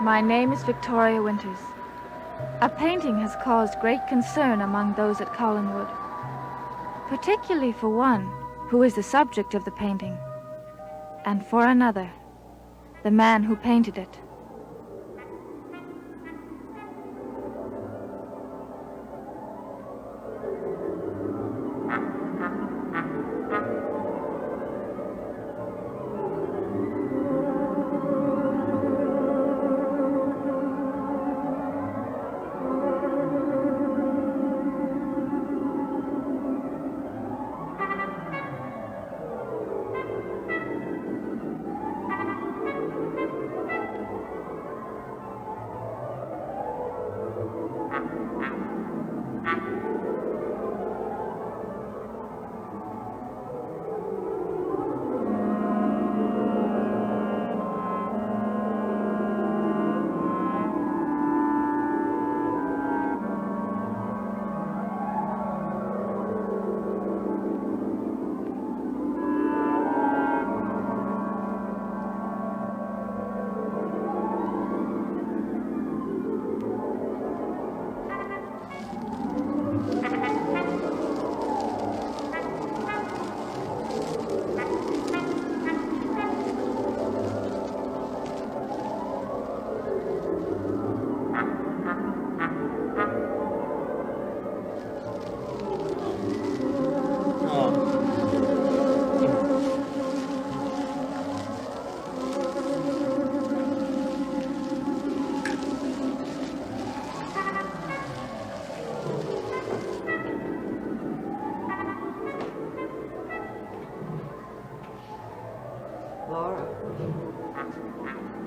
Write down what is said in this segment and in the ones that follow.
My name is Victoria Winters. A painting has caused great concern among those at Collinwood, particularly for one who is the subject of the painting, and for another, the man who painted it.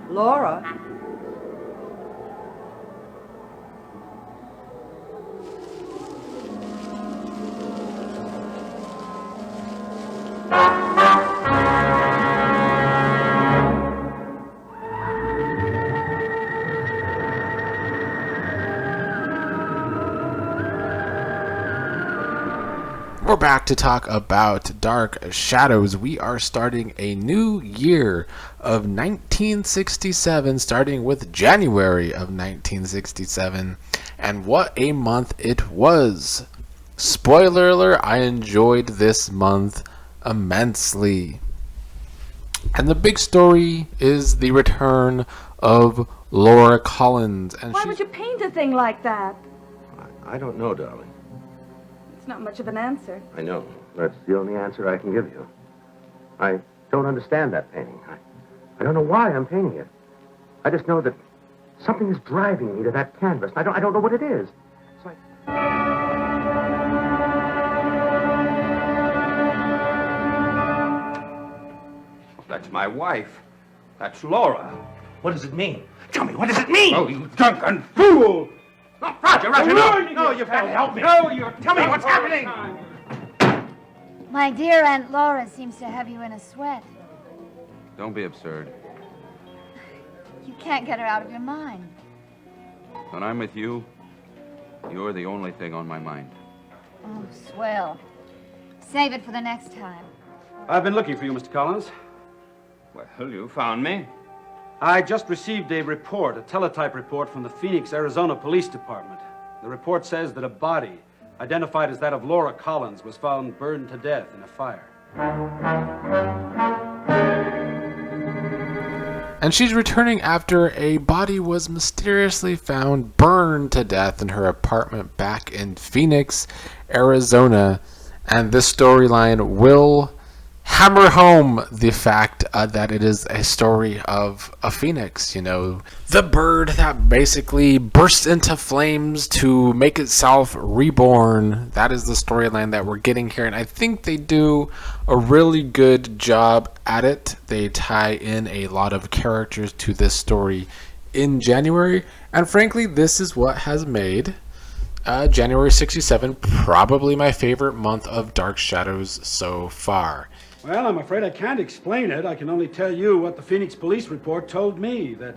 Laura? We're back to talk about Dark Shadows. We are starting a new year of 1967, starting with January of 1967. And what a month it was. Spoiler alert, I enjoyed this month immensely. And the big story is the return of Laura Collins. And Why would you paint a thing like that? I don't know, darling. It's not much of an answer. I know. That's the only answer I can give you. I don't understand that painting. I don't know why I'm painting it. I just know that something is driving me to that canvas. I don't know what it is. It's like... That's my wife. That's Laura. What does it mean? Tell me, what does it mean? Oh, you drunken fool! No, Roger, no, you can't help me. No, you Tell me what's happening. My dear Aunt Laura seems to have you in a sweat. Don't be absurd. You can't get her out of your mind. When I'm with you, you're the only thing on my mind. Oh, swell. Save it for the next time. I've been looking for you, Mr. Collins. Well, you found me. I just received a report, a teletype report from the Phoenix, Arizona Police Department. The report says that a body, identified as that of Laura Collins, was found burned to death in a fire. And she's returning after a body was mysteriously found burned to death in her apartment back in Phoenix, Arizona. And this storyline will hammer home the fact that it is a story of a phoenix, you know, the bird that basically bursts into flames to make itself reborn. That is the storyline that we're getting here, and I think they do a really good job at it. They tie in a lot of characters to this story in January, and frankly, this is what has made January 67 probably my favorite month of Dark Shadows so far. Well, I'm afraid I can't explain it. I can only tell you what the Phoenix police report told me, that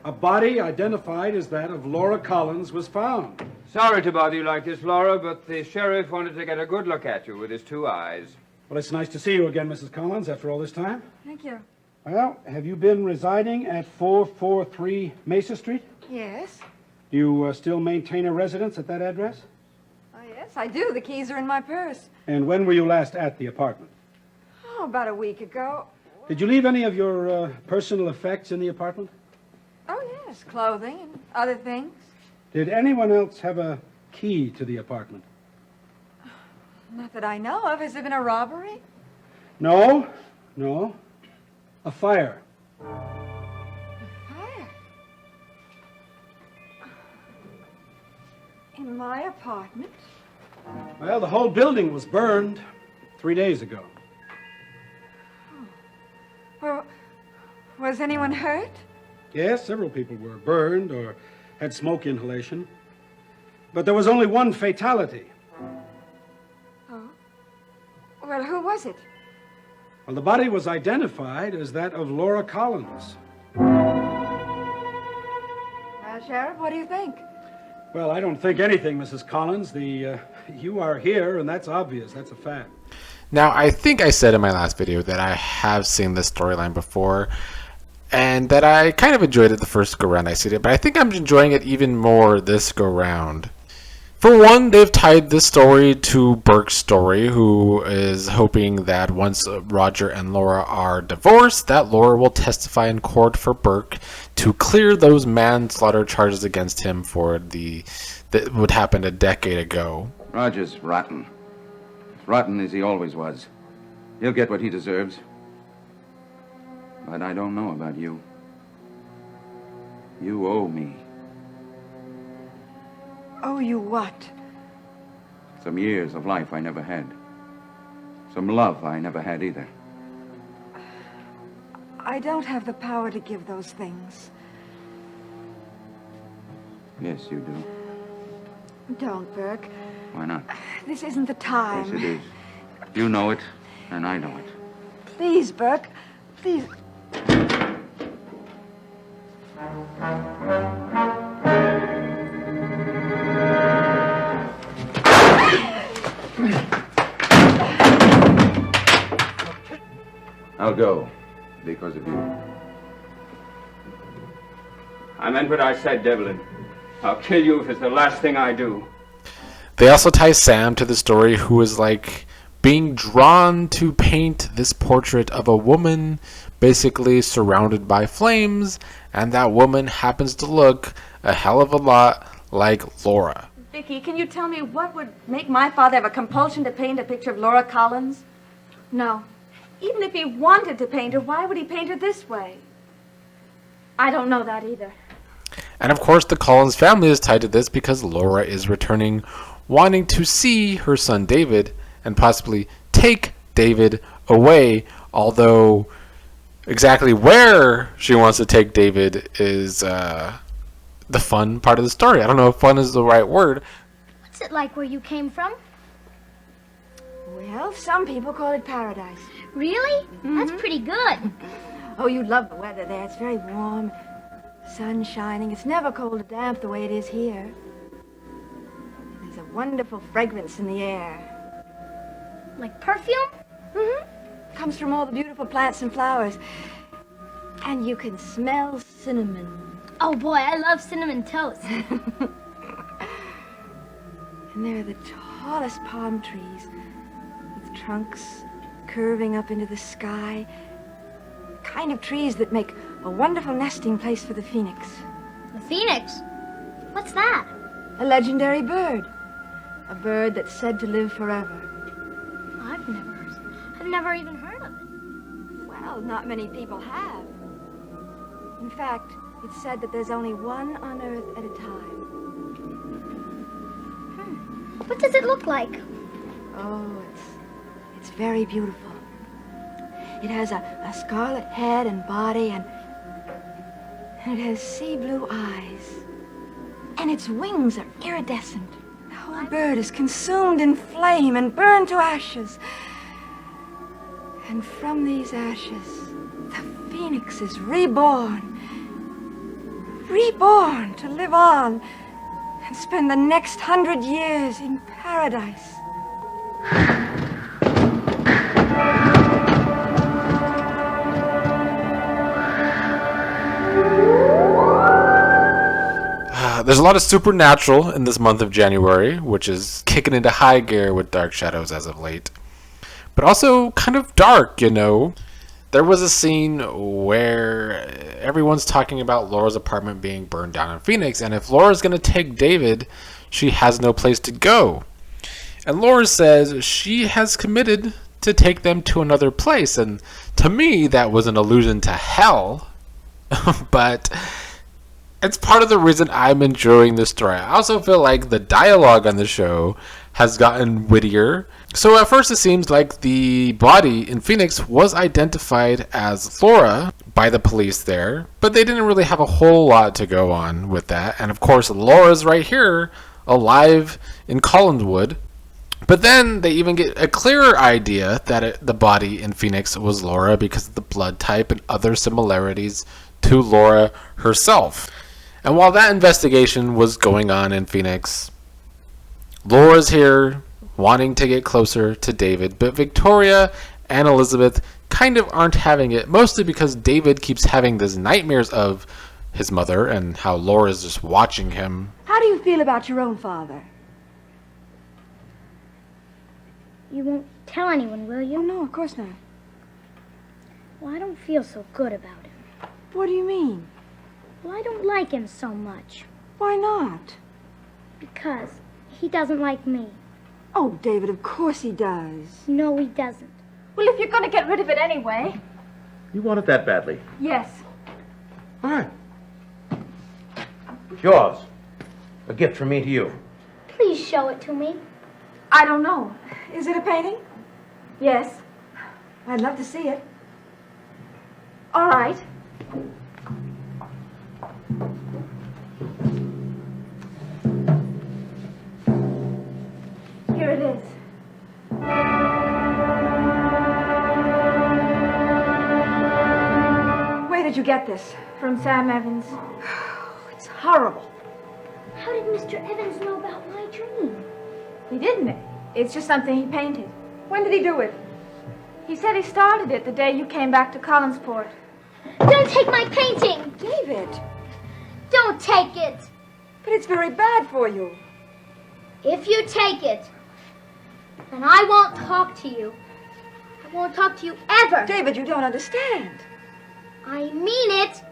a body identified as that of Laura Collins was found. Sorry to bother you like this, Laura, but the sheriff wanted to get a good look at you with his two eyes. Well, it's nice to see you again, Mrs. Collins, after all this time. Thank you. Well, have you been residing at 443 Mesa Street? Yes. Do you still maintain a residence at that address? Oh, yes, I do. The keys are in my purse. And when were you last at the apartment? Oh, about a week ago. Did you leave any of your personal effects in the apartment? Oh, yes, clothing and other things. Did anyone else have a key to the apartment? Not that I know of. Has there been a robbery? No, no. A fire. Fire? In my apartment? Well, the whole building was burned 3 days ago. Well, was anyone hurt? Yes, several people were burned or had smoke inhalation. But there was only one fatality. Oh. Well, who was it? Well, the body was identified as that of Laura Collins. Well, Sheriff, what do you think? Well, I don't think anything, Mrs. Collins. You are here, and that's obvious. That's a fact. Now, I think I said in my last video that I have seen this storyline before, and that I kind of enjoyed it the first go-round I seen it, but I think I'm enjoying it even more this go-round. For one, they've tied this story to Burke's story, who is hoping that once Roger and Laura are divorced, that Laura will testify in court for Burke to clear those manslaughter charges against him for that would happen a decade ago. Roger's rotten. Rotten as he always was. He'll get what he deserves. But I don't know about you. You owe me. Oh, you what? Some years of life I never had. Some love I never had either. I don't have the power to give those things. Yes, you do. Don't, Burke. Why not? This isn't the time. Yes, it is. You know it, and I know it. Please, Burke. Please. I'll go because of you. I meant what I said, Devlin. I'll kill you if it's the last thing I do. They also tie Sam to the story, who is like being drawn to paint this portrait of a woman basically surrounded by flames, and that woman happens to look a hell of a lot like Laura. Vicky, can you tell me what would make my father have a compulsion to paint a picture of Laura Collins? No, Even if he wanted to paint her, why would he paint her this way? I don't know that either. And of course, the Collins family is tied to this because Laura is returning, wanting to see her son David and possibly take David away, although exactly where she wants to take David is the fun part of the story. I don't know if fun is the right word. What's it like where you came from? Well, some people call it paradise. Really? That's pretty good. Oh, you'd love the weather there. It's very warm, sun shining. It's never cold or damp the way it is here. There's a wonderful fragrance in the air. Like perfume? Comes from all the beautiful plants and flowers. And you can smell cinnamon. Oh boy, I love cinnamon toast. And there are the tallest palm trees with trunks curving up into the sky. The kind of trees that make a wonderful nesting place for the phoenix. The phoenix? What's that? A legendary bird. A bird that's said to live forever. I've never even heard of it. Well, not many people have. In fact, it's said that there's only one on Earth at a time. What does it look like? Oh, it's very beautiful. It has a scarlet head and body, and it has sea blue eyes. And its wings are iridescent. The whole bird is consumed in flame and burned to ashes. And from these ashes, the phoenix is reborn. Reborn to live on and spend the next 100 years in paradise. There's a lot of supernatural in this month of January, which is kicking into high gear with Dark Shadows as of late. But also kind of dark, you know. There was a scene where everyone's talking about Laura's apartment being burned down in Phoenix, and if Laura's going to take David, she has no place to go. And Laura says she has committed to take them to another place, and to me that was an allusion to hell. But it's part of the reason I'm enjoying this story. I also feel like the dialogue on the show has gotten wittier. So at first it seems like the body in Phoenix was identified as Laura by the police there, but they didn't really have a whole lot to go on with that. And of course Laura's right here, alive in Collinswood. But then they even get a clearer idea that the body in Phoenix was Laura because of the blood type and other similarities to Laura herself. And while that investigation was going on in Phoenix, Laura's here wanting to get closer to David, but Victoria and Elizabeth kind of aren't having it, mostly because David keeps having these nightmares of his mother and how Laura's just watching him. How do you feel about your own father? You won't tell anyone, will you? Oh, no, of course not. Well, I don't feel so good about him. What do you mean? Well, I don't like him so much. Why not? Because he doesn't like me. Oh, David, of course he does. No, he doesn't. Well, if you're going to get rid of it anyway. You want it that badly? Yes. All right. It's yours. A gift from me to you. Please show it to me. I don't know. Is it a painting? Yes. I'd love to see it. All right. Here it is. Where did you get this? From Sam Evans. It's horrible. How did Mr. Evans know about my dream? He didn't. It's just something he painted. When did he do it? He said he started it the day you came back to Collinsport. Don't take my painting! David. Don't take it! But it's very bad for you. If you take it, then I won't talk to you. I won't talk to you ever. David, you don't understand. I mean it.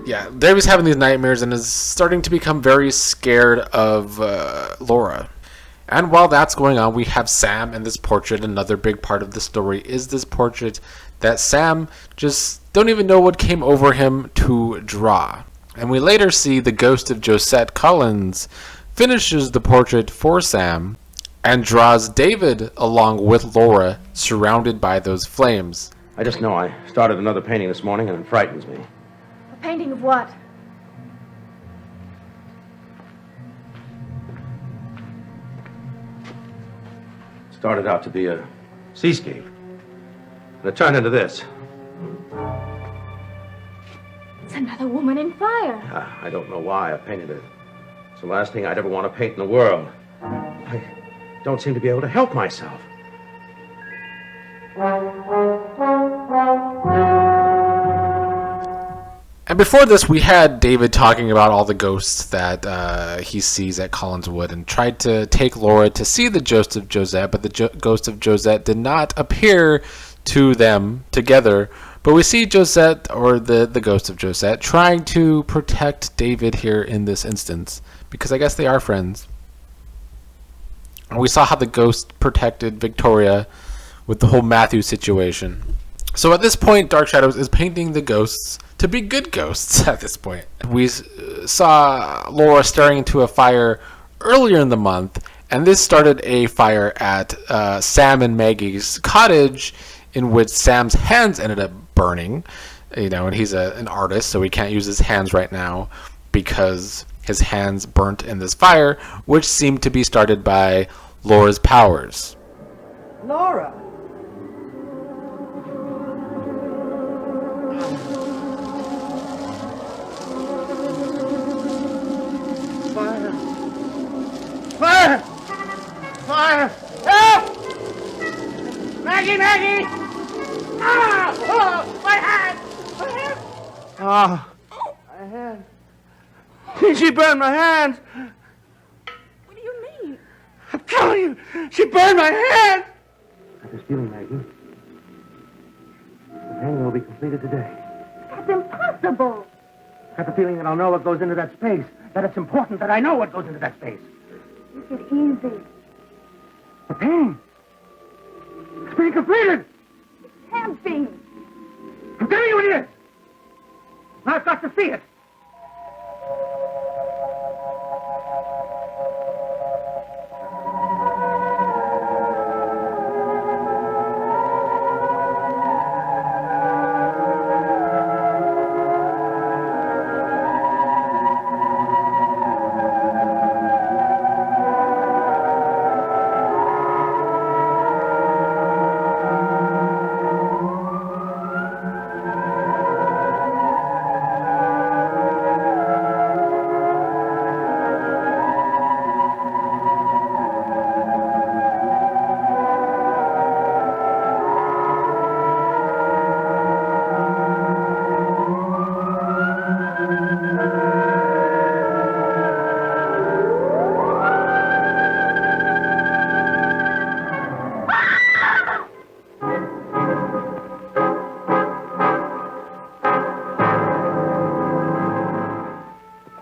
Yeah, David's having these nightmares and is starting to become very scared of Laura. And while that's going on, we have Sam and this portrait. Another big part of the story is this portrait that Sam just don't even know what came over him to draw. And we later see the ghost of Josette Collins finishes the portrait for Sam and draws David along with Laura surrounded by those flames. I just know I started another painting this morning and it frightens me. A painting of what? Started out to be a seascape. And it turned into this. It's another woman in fire. I don't know why I painted it. It's the last thing I'd ever want to paint in the world. I don't seem to be able to help myself. And before this, we had David talking about all the ghosts that he sees at Collinswood and tried to take Laura to see the ghost of Josette, but the ghost of Josette did not appear to them together. But we see Josette, or the ghost of Josette, trying to protect David here in this instance, because I guess they are friends. And we saw how the ghost protected Victoria with the whole Matthew situation. So at this point, Dark Shadows is painting the ghosts to be good ghosts at this point. We saw Laura staring into a fire earlier in the month, And this started a fire at Sam and Maggie's cottage, in which Sam's hands ended up burning. And he's an artist, so he can't use his hands right now because his hands burnt in this fire, which seemed to be started by Laura's powers. Laura! Fire! Fire! Fire! Help! Maggie! Ah! Oh, my hand! My hand! Ah! My hand. She burned my hand! What do you mean? I'm telling you, she burned my hand! I have this feeling, Maggie. The painting will be completed today. That's impossible. I have the feeling that I'll know what goes into that space. That it's important that I know what goes into that space. Make it easy. The painting. It's being completed. Can't be. I'm telling you it is. Now I've got to see it.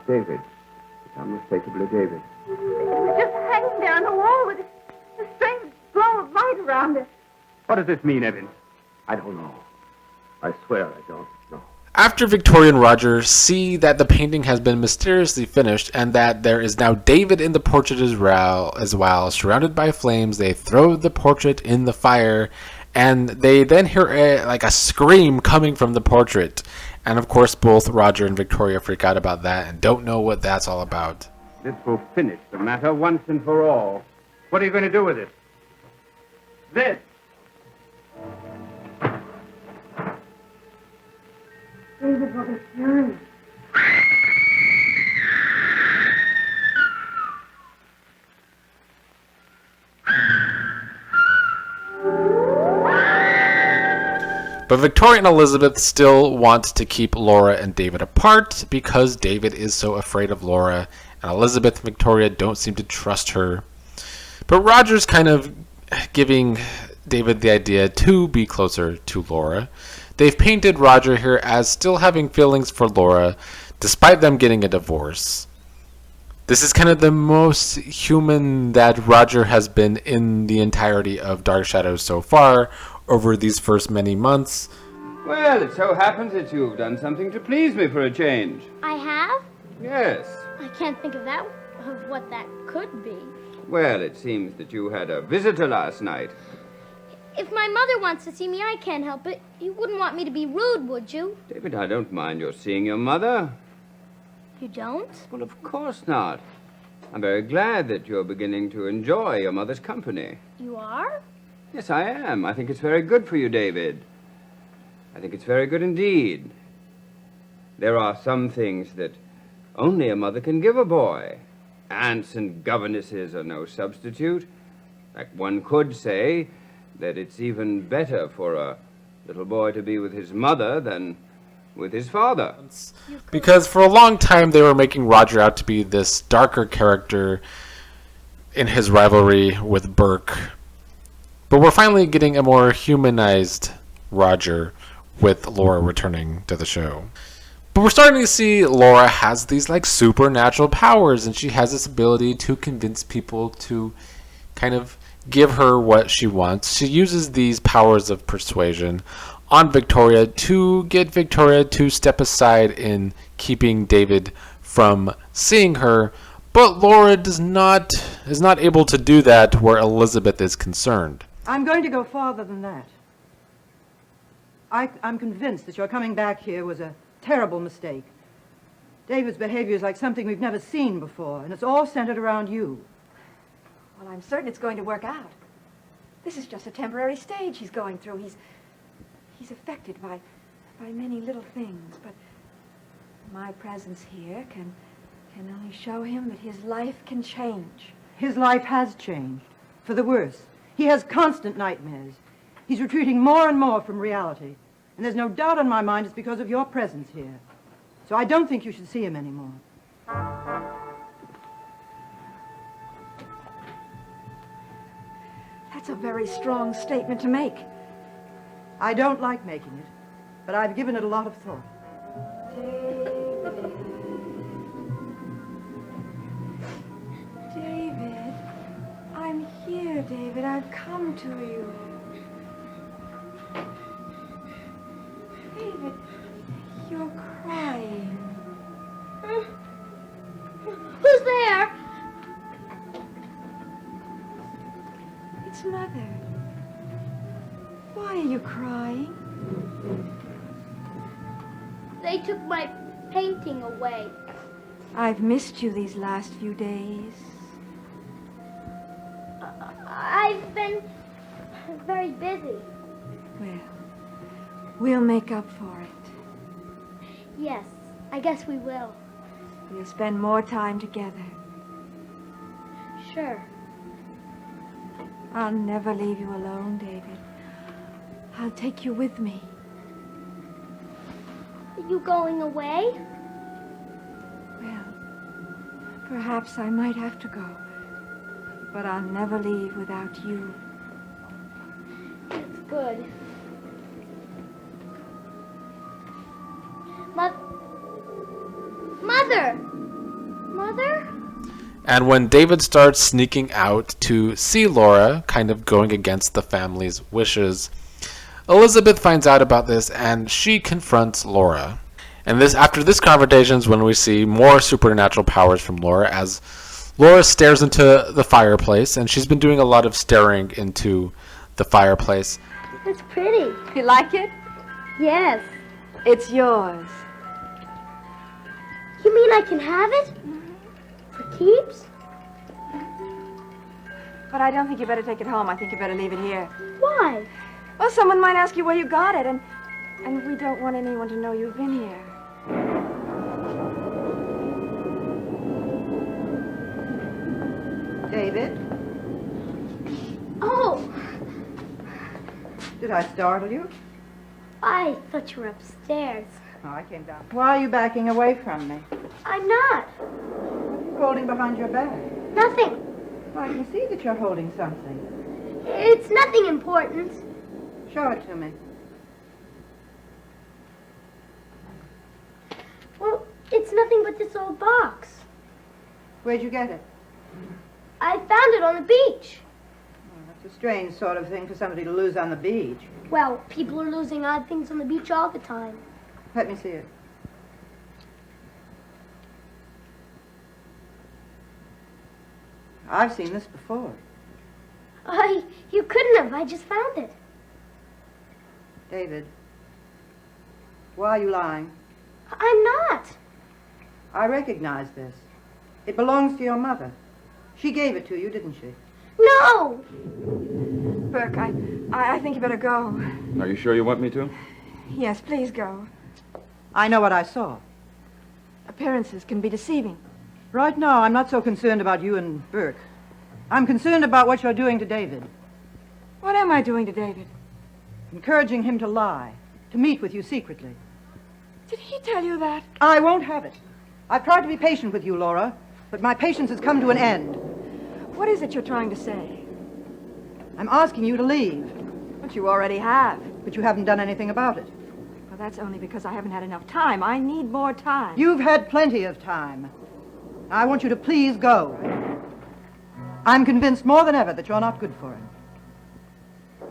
David. It's unmistakably David. It was just hanging there on the wall with a strange glow of light around it. What does this mean, Evans? I don't know. I swear I don't know. After Victoria and Roger see that the painting has been mysteriously finished and that there is now David in the portrait as well, surrounded by flames, they throw the portrait in the fire, and they then hear a scream coming from the portrait. And of course, both Roger and Victoria freak out about that and don't know what that's all about. This will finish the matter once and for all. What are you going to do with it? This! David will be furious. But Victoria and Elizabeth still want to keep Laura and David apart because David is so afraid of Laura, and Elizabeth and Victoria don't seem to trust her. But Roger's kind of giving David the idea to be closer to Laura. They've painted Roger here as still having feelings for Laura, despite them getting a divorce. This is kind of the most human that Roger has been in the entirety of Dark Shadows so far, over these first many months. Well, it so happens that you've done something to please me for a change. I have? Yes. I can't think of what that could be. Well, it seems that you had a visitor last night. If my mother wants to see me, I can't help it. You wouldn't want me to be rude, would you? David, I don't mind your seeing your mother. You don't? Well, of course not. I'm very glad that you're beginning to enjoy your mother's company. You are? Yes, I am. I think it's very good for you, David. I think it's very good indeed. There are some things that only a mother can give a boy. Aunts and governesses are no substitute. In fact, one could say that it's even better for a little boy to be with his mother than with his father. Because for a long time they were making Roger out to be this darker character in his rivalry with Burke. But we're finally getting a more humanized Roger with Laura returning to the show. But we're starting to see Laura has these supernatural powers, and she has this ability to convince people to kind of give her what she wants. She uses these powers of persuasion on Victoria to get Victoria to step aside in keeping David from seeing her But Laura is not able to do that where Elizabeth is concerned. I'm going to go farther than that. I'm convinced that your coming back here was a terrible mistake. David's behavior is like something we've never seen before, and it's all centered around you. Well, I'm certain it's going to work out. This is just a temporary stage he's going through. He's affected by many little things, but my presence here can only show him that his life can change. His life has changed, for the worse. He has constant nightmares. He's retreating more and more from reality, and there's no doubt in my mind it's because of your presence here. So I don't think you should see him anymore. That's a very strong statement to make. I don't like making it, but I've given it a lot of thought. David, I'm here, David. I've come to you. David, you're crying. Who's there? It's Mother. Why are you crying? They took my painting away. I've missed you these last few days. I've been very busy. Well, we'll make up for it. Yes, I guess we will. We'll spend more time together. Sure. I'll never leave you alone, David. I'll take you with me. Are you going away? Well, perhaps I might have to go. But I'll never leave without you. That's good. Mother! Mother? And when David starts sneaking out to see Laura, kind of going against the family's wishes, Elizabeth finds out about this and she confronts Laura. And after this confrontation is when we see more supernatural powers from Laura as Laura stares into the fireplace, and she's been doing a lot of staring into the fireplace. It's pretty. You like it? Yes. It's yours. You mean I can have it? For keeps? But I don't think you better take it home. I think you better leave it here. Why? Well, someone might ask you where you got it, and we don't want anyone to know you've been here. David, Oh, did I startle you? I thought you were upstairs. Oh, I came down. Why are you backing away from me? I'm not. What are you holding behind your back? Nothing. Well, I can see that you're holding something. It's nothing important. Show it to me. Well, it's nothing but this old box. Where'd you get it? I found it on the beach. Oh, that's a strange sort of thing for somebody to lose on the beach. Well, people are losing odd things on the beach all the time. Let me see it. I've seen this before. You couldn't have. I just found it. David, why are you lying? I'm not. I recognize this. It belongs to your mother. She gave it to you, didn't she? No! Burke, I think you better go. Are you sure you want me to? Yes, please go. I know what I saw. Appearances can be deceiving. Right now, I'm not so concerned about you and Burke. I'm concerned about what you're doing to David. What am I doing to David? Encouraging him to lie, to meet with you secretly. Did he tell you that? I won't have it. I've tried to be patient with you, Laura, but my patience has come to an end. What is it you're trying to say? I'm asking you to leave. But you already have. But you haven't done anything about it. Well, that's only because I haven't had enough time. I need more time. You've had plenty of time. I want you to please go. I'm convinced more than ever that you're not good for him.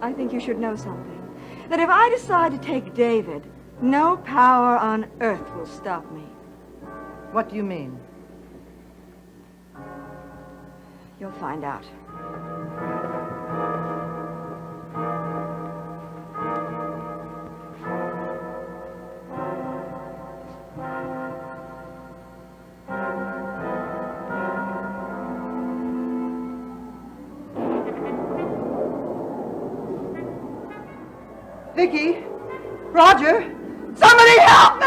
I think you should know something. That if I decide to take David, no power on earth will stop me. What do you mean? You'll find out. Vicky! Roger! Somebody help me!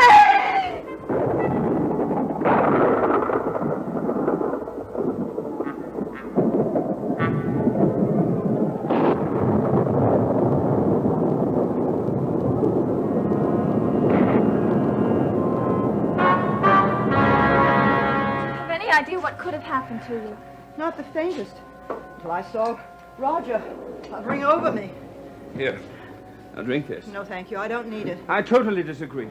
Have any idea what could have happened to you? Not the faintest. Until I saw Roger hovering over me. Here, now drink this. No, thank you. I don't need it. I totally disagree.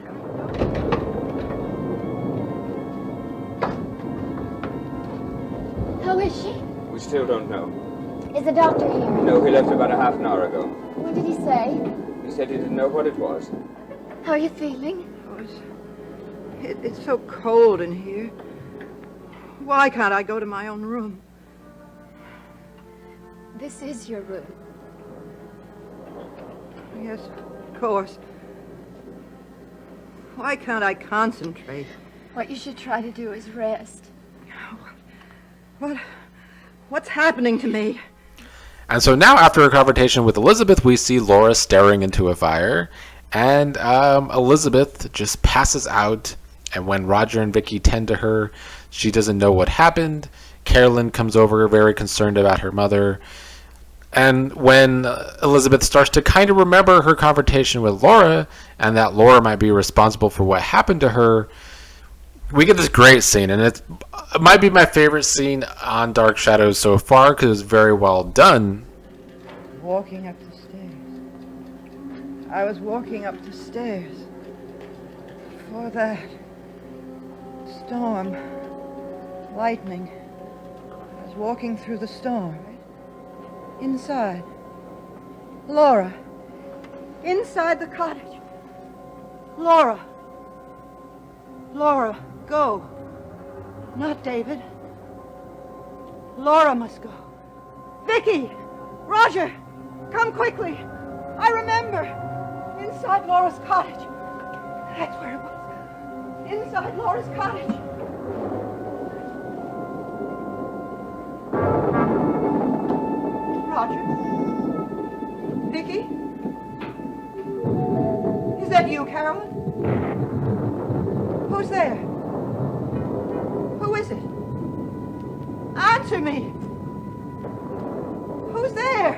How is she? We still don't know. Is the doctor here? No, he left about a half an hour ago. What did he say? He said he didn't know what it was. How are you feeling? Oh, it's so cold in here. Why can't I go to my own room? This is your room. Yes, of course. Why can't I concentrate? What you should try to do is rest. What's happening to me? And so now, after a confrontation with Elizabeth, we see Laura staring into a fire, and Elizabeth just passes out, and when Roger and Vicky tend to her, she doesn't know what happened. Carolyn comes over, very concerned about her mother, and when Elizabeth starts to kind of remember her confrontation with Laura, and that Laura might be responsible for what happened to her, we get this great scene, and it might be my favorite scene on Dark Shadows so far because it's very well done. Walking up the stairs. I was walking up the stairs. Before that, storm, lightning. I was walking through the storm. Inside. Laura. Inside the cottage. Laura. Laura, go. Not David. Laura must go. Vicky! Roger! Come quickly! I remember! Inside Laura's cottage. That's where it was. Inside Laura's cottage. Roger? Vicky? Is that you, Carolyn? Who's there? Who is it? Answer me! Who's there?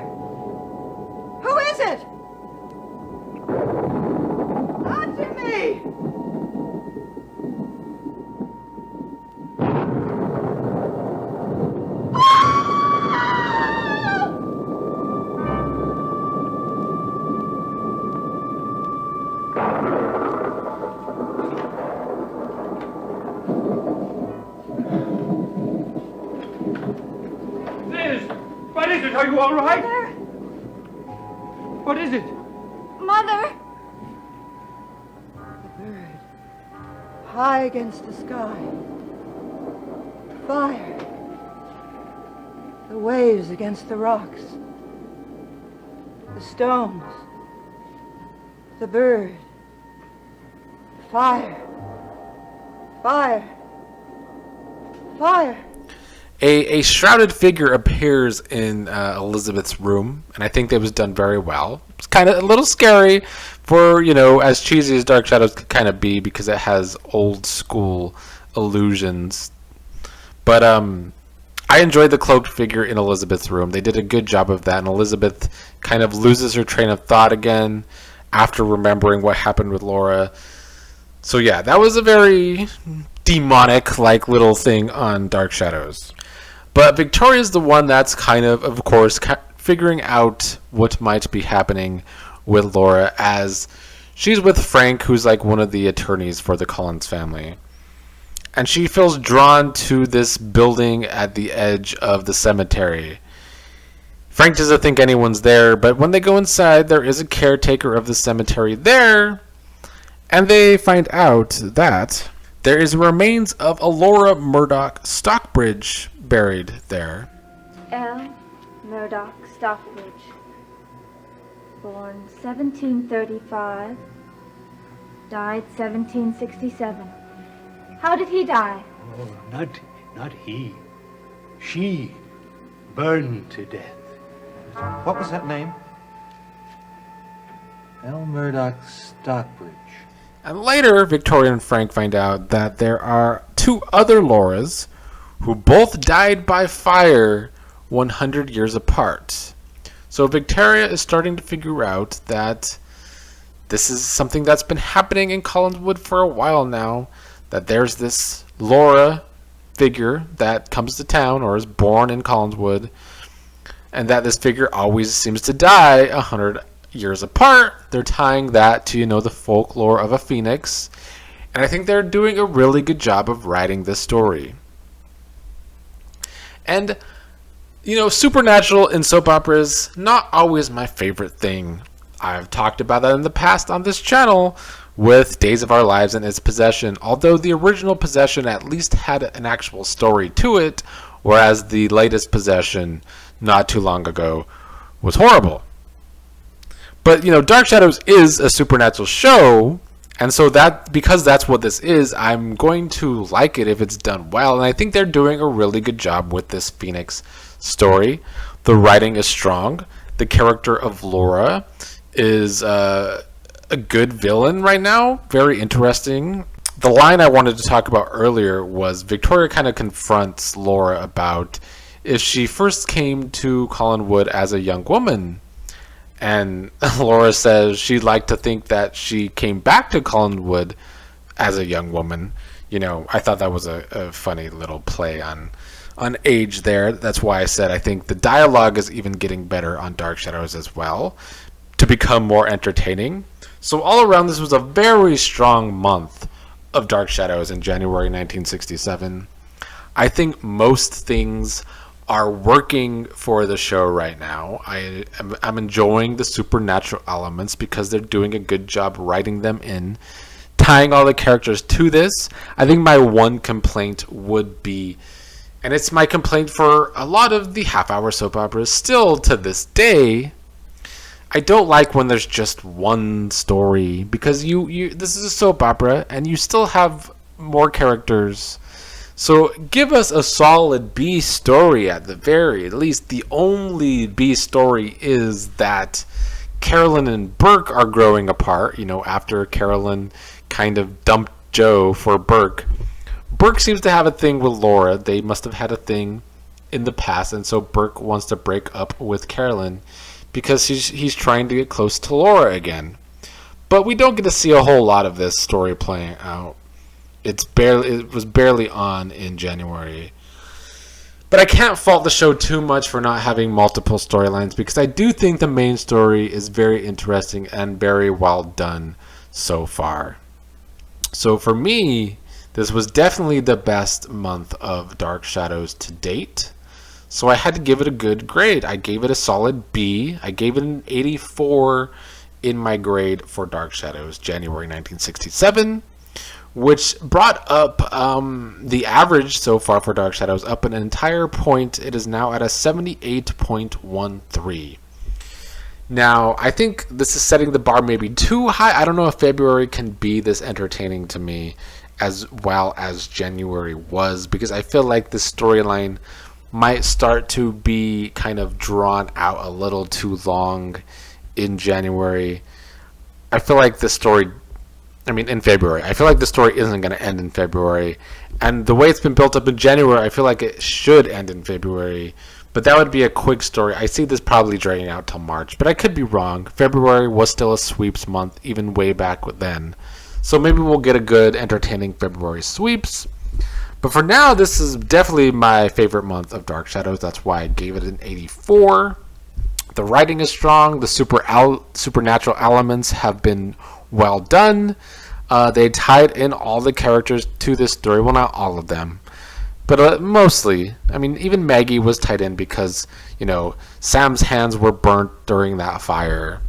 Who is it? Answer me! Are you all right? Mother! What is it? Mother! The bird, high against the sky. Fire. The waves against the rocks. The stones. The bird. Fire. Fire. Fire. A shrouded figure appears in Elizabeth's room, and I think that was done very well. It's kind of a little scary for, as cheesy as Dark Shadows could kind of be, because it has old school illusions. But I enjoyed the cloaked figure in Elizabeth's room. They did a good job of that, and Elizabeth kind of loses her train of thought again after remembering what happened with Laura. So yeah, that was a very demonic-like little thing on Dark Shadows. But Victoria's the one that's kind of course, figuring out what might be happening with Laura, as she's with Frank, who's like one of the attorneys for the Collins family. And she feels drawn to this building at the edge of the cemetery. Frank doesn't think anyone's there, but when they go inside, there is a caretaker of the cemetery there, and they find out that there is remains of Alora Murdoch Stockbridge buried there. L. Murdoch Stockbridge. Born 1735. Died 1767. How did he die? Oh, not he. She burned to death. What was that name? L. Murdoch Stockbridge. And later, Victoria and Frank find out that there are two other Lauras who both died by fire 100 years apart. So Victoria is starting to figure out that this is something that's been happening in Collinswood for a while now, that there's this Laura figure that comes to town or is born in Collinswood, and that this figure always seems to die 100 years apart. They're tying that to, the folklore of a phoenix, and I think they're doing a really good job of writing this story. And, supernatural in soap operas, not always my favorite thing. I've talked about that in the past on this channel with Days of Our Lives and its Possession, although the original Possession at least had an actual story to it, whereas the latest Possession, not too long ago, was horrible. But, Dark Shadows is a supernatural show, and so because that's what this is, I'm going to like it if it's done well, and I think they're doing a really good job with this Phoenix story. The writing is strong. The character of Laura is a good villain right now. Very interesting. The line I wanted to talk about earlier was Victoria kind of confronts Laura about if she first came to Collinwood as a young woman. And Laura says she'd like to think that she came back to Collinwood as a young woman. I thought that was a funny little play on age there. That's why I said I think the dialogue is even getting better on Dark Shadows as well, to become more entertaining. So all around, this was a very strong month of Dark Shadows in January 1967. I think most things are working for the show right now. I'm enjoying the supernatural elements because they're doing a good job writing them in, tying all the characters to this. I think my one complaint would be, and it's my complaint for a lot of the half-hour soap operas still to this day, I don't like when there's just one story, because this is a soap opera and you still have more characters. So give us a solid B story at the very least. The only B story is that Carolyn and Burke are growing apart, after Carolyn kind of dumped Joe for Burke. Burke seems to have a thing with Laura. They must have had a thing in the past, and so Burke wants to break up with Carolyn because he's trying to get close to Laura again. But we don't get to see a whole lot of this story playing out. It was barely on in January. But I can't fault the show too much for not having multiple storylines, because I do think the main story is very interesting and very well done so far. So for me, this was definitely the best month of Dark Shadows to date. So I had to give it a good grade. I gave it a solid B. I gave it an 84 in my grade for Dark Shadows January 1967. Which brought up the average so far for Dark Shadows up an entire point. It is now at a 78.13. Now, I think this is setting the bar maybe too high. I don't know if February can be this entertaining to me as well as January was, because I feel like this storyline might start to be kind of drawn out a little too long in January. I feel like the story... in February. I feel like the story isn't going to end in February. And the way it's been built up in January, I feel like it should end in February. But that would be a quick story. I see this probably dragging out till March. But I could be wrong. February was still a sweeps month, even way back then. So maybe we'll get a good, entertaining February sweeps. But for now, this is definitely my favorite month of Dark Shadows. That's why I gave it an 84. The writing is strong. The supernatural elements have been well done. They tied in all the characters to this story. Well, not all of them, but mostly. Even Maggie was tied in because, Sam's hands were burnt during that fire.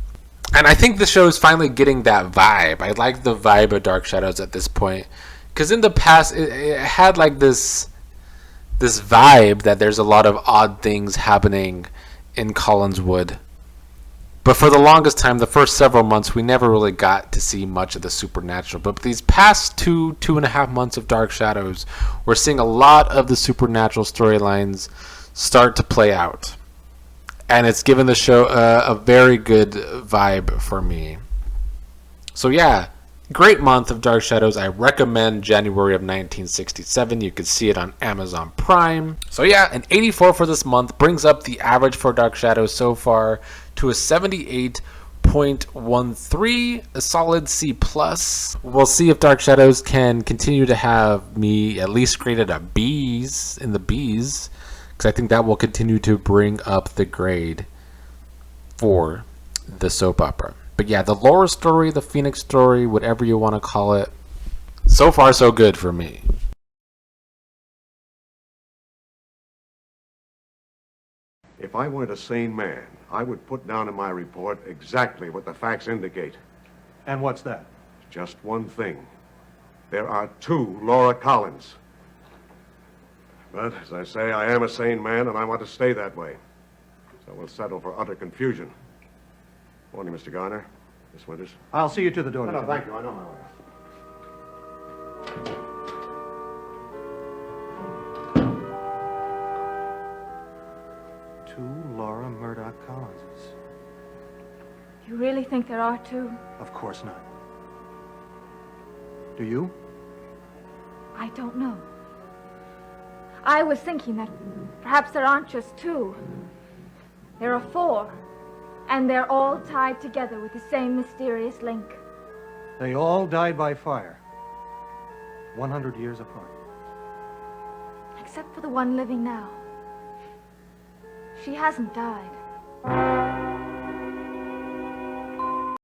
And I think the show is finally getting that vibe. I like the vibe of Dark Shadows at this point. Because in the past, it had like this vibe that there's a lot of odd things happening in Collinswood. But for the longest time, the first several months, we never really got to see much of the supernatural. But these past 2.5 months of Dark Shadows, we're seeing a lot of the supernatural storylines start to play out. And it's given the show a very good vibe for me. So yeah, great month of Dark Shadows. I recommend January of 1967. You can see it on Amazon Prime. So yeah, an 84 for this month brings up the average for Dark Shadows so far to a 78.13, a solid C+. We'll see if Dark Shadows can continue to have me at least graded a B's in the B's, because I think that will continue to bring up the grade for the soap opera. But yeah, the Laura story, the Phoenix story, whatever you want to call it, so far so good for me. If I weren't a sane man, I would put down in my report exactly what the facts indicate. And what's that? Just one thing. There are 2 Laura Collins. But, as I say, I am a sane man, and I want to stay that way. So we'll settle for utter confusion. Morning, Mr. Garner. Miss Winters. I'll see you to the door. No, thank you. I know my way. Two Laura Murdoch Collinses. You really think there are 2? Of course not. Do you? I don't know. I was thinking that perhaps there aren't just 2. There are 4. And they're all tied together with the same mysterious link. They all died by fire. 100 years apart. Except for the one living now. She hasn't died.